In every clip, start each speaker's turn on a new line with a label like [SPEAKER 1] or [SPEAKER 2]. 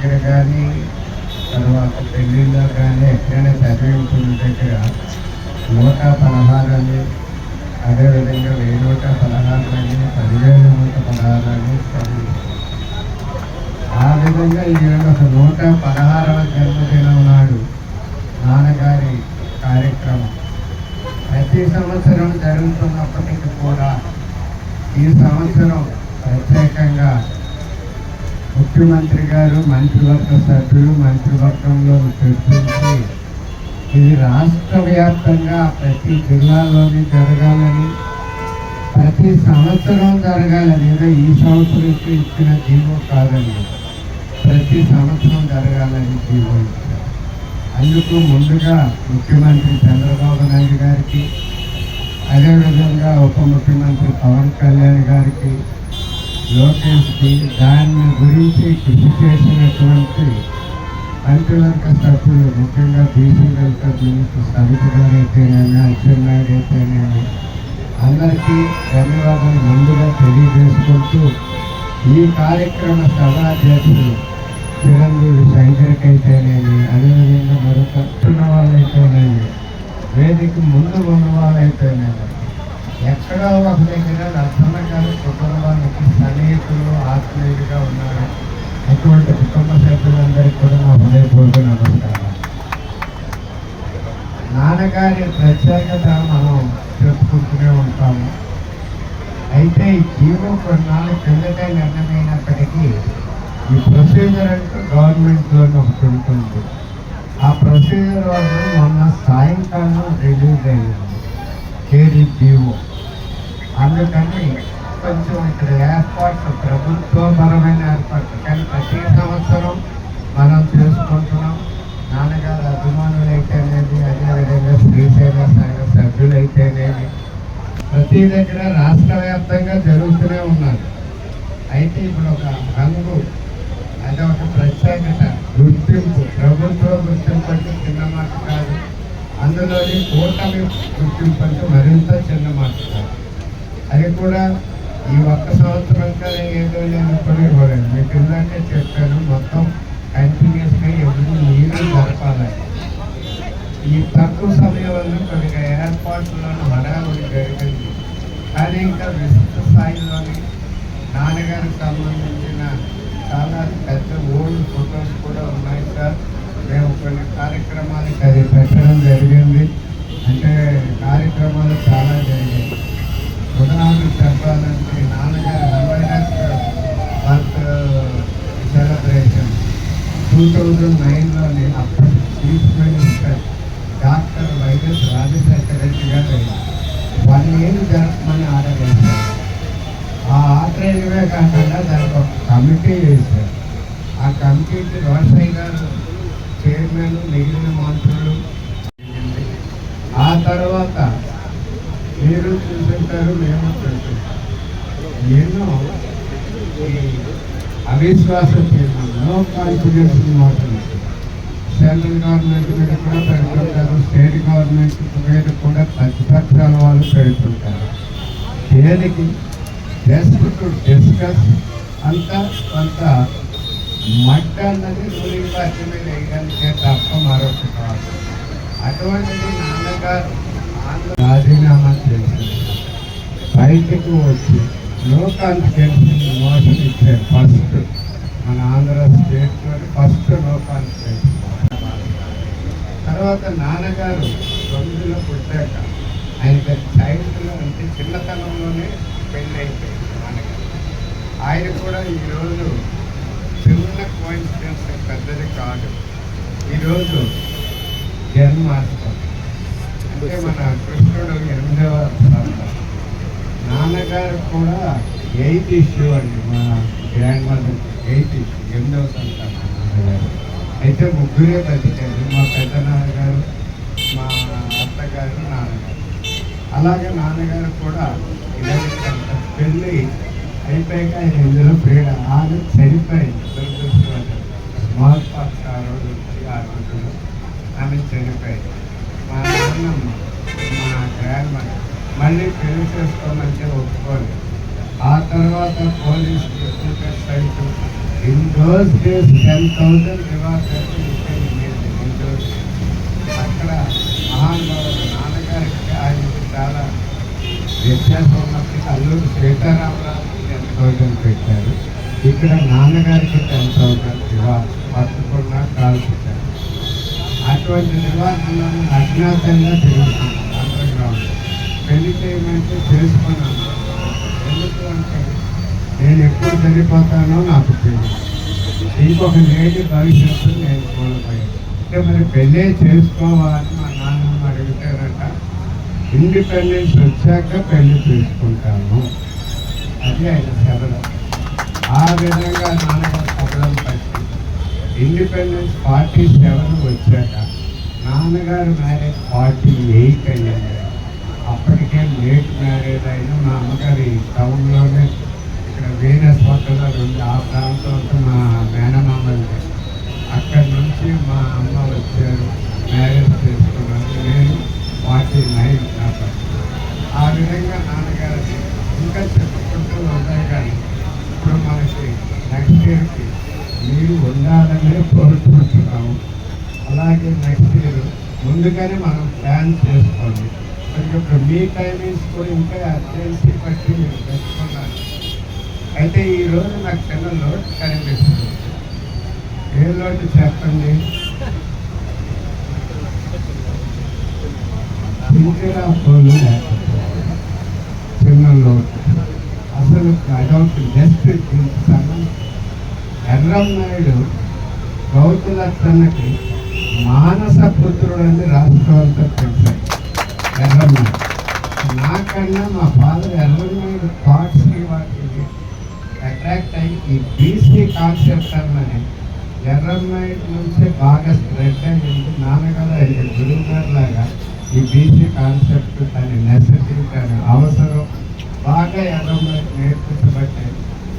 [SPEAKER 1] దగ్గర కానీ, తర్వాత పెళ్ళిళ్ళలో కానీ, ఎక్కడైనా చదివించిన దగ్గర 116 అని, అదేవిధంగా 1016 అని, 1516 అని చదివి, ఆ విధంగా ఈరోజు ఒక 116వ జన్మదినం నాడు నాన్నగారి కార్యక్రమం ప్రతి సంవత్సరం జరుగుతున్నప్పటికీ కూడా ఈ సంవత్సరం ప్రత్యేకంగా ముఖ్యమంత్రి గారు మంత్రివర్గ సభ్యులు మంత్రివర్గంలో చర్చించి ఇది రాష్ట్ర వ్యాప్తంగా ప్రతి జిల్లాలోని జరగాలని, ప్రతి సంవత్సరం జరగాలని, ఏదో ఈ సంవత్సరం ఇచ్చిన జీవో కాదండి, ప్రతి సంవత్సరం జరగాలని జీవో ఇచ్చారు. అందుకు ముందుగా ముఖ్యమంత్రి చంద్రబాబు నాయుడు గారికి, అదేవిధంగా ఉప ముఖ్యమంత్రి పవన్ కళ్యాణ్ గారికి, లోకేష్కి దాని గురించి కృషి చేసినటువంటి మంత్రివర్గ సభ్యులు, ముఖ్యంగా బీసీ వెల్ఫేర్ మినిస్టర్ సవిత గారు అయితేనేమి, అచ్చెన్నాయుడు అయితేనేమి, అందరికీ ధన్యవాదాలు ముందుగా తెలియజేసుకుంటూ ఈ కార్యక్రమ సభాధ్యక్షులు చిరంజీవి శంకర్కి అయితేనేమి, అదేవిధంగా మరొక ఉన్న వాళ్ళైతేనేమి, వేదిక ముందు ఉన్న వాళ్ళైతేనేమి, ఎక్కడో ఒక దగ్గర లక్షణ గారి కుటుంబానికి సన్నిహితులు ఆత్మీయులుగా ఉన్నారు. అటువంటి కుటుంబ సభ్యులందరికీ కూడా నా హృదయపూర్వక నమస్కారం. నాన్నగారి ప్రత్యేకత మనం చెప్పుకుంటూనే ఉంటాము. అయితే ఈ జీవో కొన్నాళ్ళ కిందటే నిర్ణయమైనప్పటికీ ఈ ప్రొసీజర్ అంటూ గవర్నమెంట్లోనే ఒకటి ఉంటుంది. ఆ ప్రొసీజర్ వల్ల మొన్న సాయంకాలం రిలీజ్ అయ్యింది కేడీపీఓ. అందుకని కొంచెం ఇక్కడ ఏర్పాట్లు, ప్రభుత్వపరమైన ఏర్పాట్లు కానీ ప్రతి సంవత్సరం మనం చేసుకుంటున్నాం. నాన్నగారు అభిమానులైతేనేమి, అదేవిధంగా శ్రీశైల సంఘ సభ్యులైతేనేమి ప్రతి దగ్గర రాష్ట్ర వ్యాప్తంగా జరుగుతూనే ఉన్నారు. అయితే ఇప్పుడు ఒక రంగు, అదొక ప్రత్యేకత, గుర్తింపు, ప్రభుత్వ గుర్తింపు అంటే చిన్న మాట కాదు, అందులోని కూటమి గుర్తింపు అంటే మరింత చిన్న మాట కాదు. అది కూడా ఈ ఒక్క సంవత్సరం కదా ఏదో లేనప్పుడు ఇవ్వలేదు. మీకు ఇందాకే చెప్పాను, మొత్తం కంటిన్యూస్గా ఎప్పుడు నీరు జరపాలని. ఈ తక్కువ సమయంలో కొద్దిగా ఏర్పాట్లను హడావుడి జరిగింది. కానీ ఇంకా విస్తృత స్థాయిలోని నాన్నగారికి సంబంధించిన చాలా పెద్ద ఓల్డ్ ఫొటోస్ కూడా ఉన్నాయి సార్. మేము కొన్ని కార్యక్రమాలకు అది పెట్టడం జరిగింది. అంటే కార్యక్రమాలు చాలా జరిగాయి. ఉదాహరణ చెప్పాలంటే నాన్నగారి 100th బర్త్ సెలబ్రేషన్ 2009లోని అప్పటి chief minister doctor YS Rajasekhara Reddy గారు 1 year జరపమని ఆర్డర్ వేశారు. ఆ ఆర్డర్ వేయడమే కాకుండా దానికి ఒక కమిటీ వేశారు. ఆ కమిటీకి రోషయ్య గారు చైర్మన్, మిగిలిన మంత్రులు. ఆ తర్వాత మీరు చూసుంటారు, మేము చూసుంటాం, ఎన్నో ఈ అవిశ్వాస తీర్మానం, no confidence motions central government మీద కూడా పెడుతుంటారు, స్టేట్ గవర్నమెంట్ మీద కూడా ప్రతిపక్షాల వాళ్ళు పెడుతుంటారు. దేనికి? Just to discuss. అంతా కొంత మడ్డ అన్నది రూలింగ్ పార్టీ మీద వేయడానికే తప్ప మరొకటి కాదు. అటువంటిది నాన్నగారు రాజీనామా చేసి బయటకు వచ్చి నో కాన్ఫిడెన్స్ మోషన్ ఇచ్చారు. ఫస్ట్ మన ఆంధ్ర స్టేట్లో ఫస్ట్ నో కాన్ఫిడెన్స్. తర్వాత నాన్నగారు 9లో పుట్టాక ఆయనకి చైల్డ్లో అంటే చిన్నతనంలోనే పెళ్ళి అయిపోయింది నాన్నగారు. ఆయన కూడా ఈరోజు చిన్న కోయిన్సిడెన్స్, పెద్దది కాదు, ఈరోజు జన్మాష్టమి అంటే మన కృష్ణుడు 8వ సంతానం. నాన్నగారు కూడా 8th ఇష్యూ అండి. మా గ్రాండ్ మదర్ 8th ఇష్యూ, 8వ సంతానం నాన్నగారు. అయితే ముగ్గురే బతికారు, మా పెద్ద నాన్నగారు, మా అత్తగారు, నాన్నగారు. అలాగే నాన్నగారు కూడా ఇలాగే పెళ్ళి అయిపోయాక ఆయన ఇందులో ఫ్రీడ ఆమె చనిపోయింది. స్మాల్ పాక్స్ ఆ రోజు వచ్చి ఆ రోజులు ఆమె చనిపోయింది. మా నాన్నమ్మ, మా గ్రాండ్ మదర్ మళ్ళీ పెళ్లి చేసుకోమంటే ఒప్పుకోలేదు. ఆ తర్వాత police site in those days 10,000 rewards అక్కడ మహానుభావులు నాన్నగారికి ఆయనకి చాలా వ్యత్యాసం ఉన్నప్పటికీ అల్లూరు సీతారామరాజుకి 10,000 పెట్టారు. ఇక్కడ నాన్నగారికి 10,000 రివార్డ్ పట్టుకున్నా కాల్చుతారు. అటువంటి రివార్డులను అజ్ఞాతంగా తిరుగుతున్నాను అండర్ గ్రౌండ్. పెళ్లి చేయమంటే చేసుకున్నాను. ఎందుకు అంటే నేను ఎప్పుడు చనిపోతానో నాకు తెలియదు. ఇంకొక నేటి భవిష్యత్తు నేను కోల్పోయాను. అంటే మరి పెళ్ళే చేసుకోవాలని మా నాన్నమ్మ అడుగుతారట. ఇండిపెండెన్స్ వచ్చాక పెళ్లి చేసుకుంటాను, అది ఆయన శబదం. ఆ విధంగా నాన్నగారు శబదం పట్టి ఇండిపెండెన్స్ 47 వచ్చాక నాన్నగారు మ్యారేజ్ 48 అయ్యింది. అప్పటికే లేట్ మ్యారేజ్ అయిన మా అమ్మగారు ఈ టౌన్లోనే ఇక్కడ వీనస్ హోటల్ ఉంది. ఆ ప్రాంతంలో మా మేనమామలు అక్కడి నుంచి మా అమ్మ వచ్చారు, మ్యారేజ్ చేసుకున్నాను. నేను 49 కాబట్టి ఆ విధంగా నాన్నగారు ఇంకా చెప్పుకుంటూ ఉంటాయి. కానీ ఇప్పుడు మనకి నెక్స్ట్ ఇయర్కి మీరు ఉండాలనే కోరుకుంటున్నాము. అలాగే నెక్స్ట్ ఇయర్ ముందుగానే మనం ప్లాన్ చేసుకోండి. ఇప్పుడు మీ టైమింగ్స్ కూడా ఇంకా అర్జెన్సీ బట్టి మీరు పెట్టుకున్నారు. అయితే ఈరోజు నాకు చిన్న లోటు కనిపిస్తుంది. ఏ లోటు చెప్పండి? పింజరా పోలు లేకపోవడం చిన్న లోటు. అసలు అదొక జస్ట్ ఎర్రన్నాయుడు గౌతులత్తన్నకి మానస పుత్రుడని రాష్ట్రం అంతా తెలిసాయి. ఎర్రన్నాయుడు నాకన్నా మా ఫాదర్ ఎర్రన్నాయుడు థాట్స్కి వాటికి అట్రాక్ట్ అయ్యి ఈ బీసీ కాన్సెప్ట్ అన్నది ఎర్రన్నాయుడు నుంచే బాగా స్ప్రెడ్ అయ్యింది. నాన్నగారు ఆయన గురువుగారు లాగా ఈ బీసీ కాన్సెప్ట్ దాని నెసెసిటీ దాని అవసరం బాగా ఎర్రన్నాయుడు నేర్పించబట్టే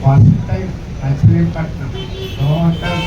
[SPEAKER 1] ఫస్ట్ టైం మచిలీపట్నం టోటల్